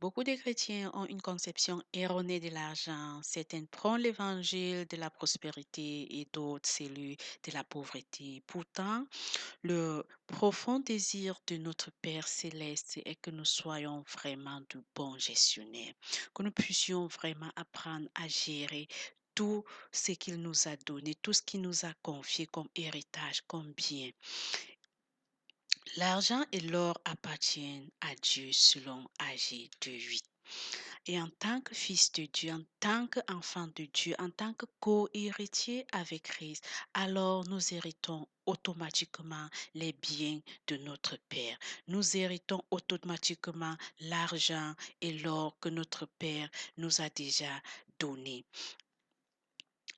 Beaucoup de chrétiens ont une conception erronée de l'argent. Certains prennent l'évangile de la prospérité et d'autres celui de la pauvreté. Pourtant, le profond désir de notre Père céleste est que nous soyons vraiment de bons gestionnaires, que nous puissions vraiment apprendre à gérer tout ce qu'il nous a donné, tout ce qu'il nous a confié comme héritage, comme bien. L'argent et l'or appartiennent à Dieu selon Agé 2:8. Et en tant que fils de Dieu, en tant qu'enfant de Dieu, en tant que co-héritier avec Christ, alors nous héritons automatiquement les biens de notre Père. Nous héritons automatiquement l'argent et l'or que notre Père nous a déjà donné.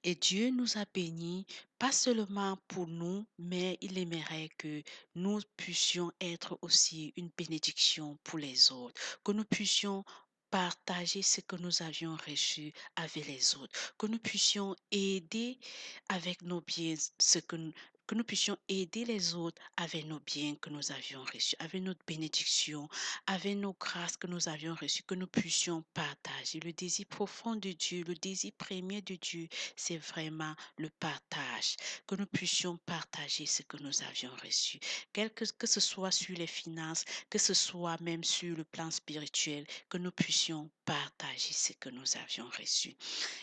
Et Dieu nous a bénis, pas seulement pour nous, mais il aimerait que nous puissions être aussi une bénédiction pour les autres, que nous puissions partager ce que nous avions reçu avec les autres, que nous puissions aider avec nos biens ce que nous puissions aider les autres avec nos biens que nous avions reçus, avec notre bénédiction, avec nos grâces que nous avions reçues, que nous puissions partager. Le désir profond de Dieu, le désir premier de Dieu, c'est vraiment le partage, que nous puissions partager ce que nous avions reçu, que ce soit sur les finances, que ce soit même sur le plan spirituel, que nous puissions partager ce que nous avions reçu.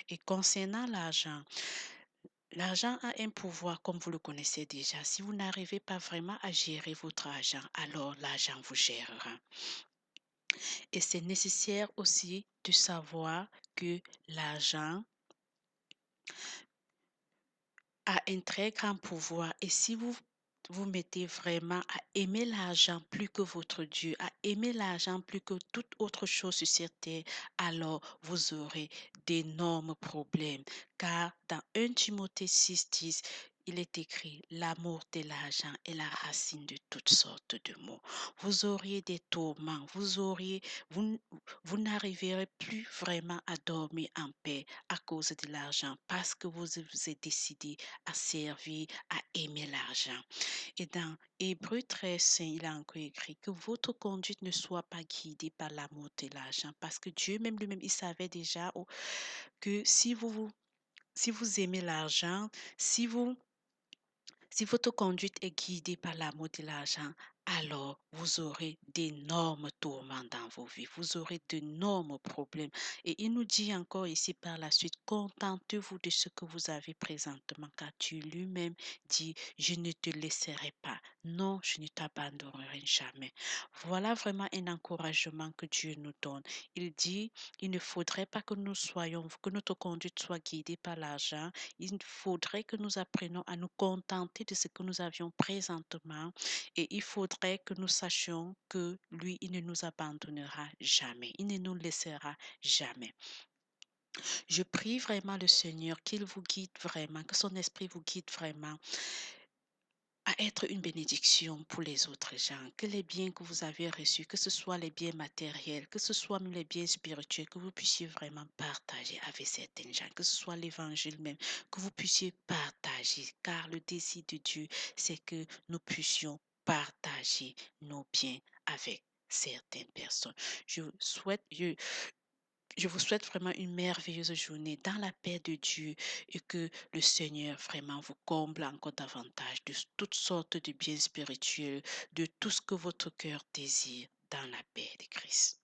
Et concernant l'argent, l'argent a un pouvoir comme vous le connaissez déjà. Si vous n'arrivez pas vraiment à gérer votre argent, alors l'argent vous gérera. Et c'est nécessaire aussi de savoir que l'argent a un très grand pouvoir et si vous vous mettez vraiment à aimer l'argent plus que votre Dieu, à aimer l'argent plus que toute autre chose sur cette terre, alors vous aurez d'énormes problèmes. Car dans 1 Timothée 6:10, il est écrit, l'amour de l'argent est la racine de toutes sortes de maux. Vous auriez des tourments, vous, vous n'arriverez plus vraiment à dormir en paix à cause de l'argent parce que vous vous êtes décidé à servir, à aimer l'argent. Et dans Hébreu 13:5, il a encore écrit que votre conduite ne soit pas guidée par l'amour de l'argent, parce que Dieu même lui-même, il savait déjà que si vous aimez l'argent, si vous si votre conduite est guidée par l'amour de l'argent, alors vous aurez d'énormes tourments dans vos vies, vous aurez d'énormes problèmes. Et il nous dit encore ici par la suite, contentez-vous de ce que vous avez présentement, car Dieu lui-même dit, je ne te laisserai pas, non, je ne t'abandonnerai jamais. Voilà vraiment un encouragement que Dieu nous donne. Il dit, il ne faudrait pas que que notre conduite soit guidée par l'argent, il faudrait que nous apprenions à nous contenter de ce que nous avions présentement et il faudrait que nous sachions que lui, il ne nous abandonnera jamais, il ne nous laissera jamais. Je prie vraiment le Seigneur qu'il vous guide vraiment, que son esprit vous guide vraiment à être une bénédiction pour les autres gens, que les biens que vous avez reçus, que ce soit les biens matériels, que ce soit même les biens spirituels, que vous puissiez vraiment partager avec certains gens, que ce soit l'évangile même, que vous puissiez partager, car le désir de Dieu, c'est que nous puissions partager nos biens avec certaines personnes. Je souhaite, je, je vous souhaite vraiment une merveilleuse journée dans la paix de Dieu et que le Seigneur vraiment vous comble encore davantage de toutes sortes de biens spirituels, de tout ce que votre cœur désire dans la paix de Christ.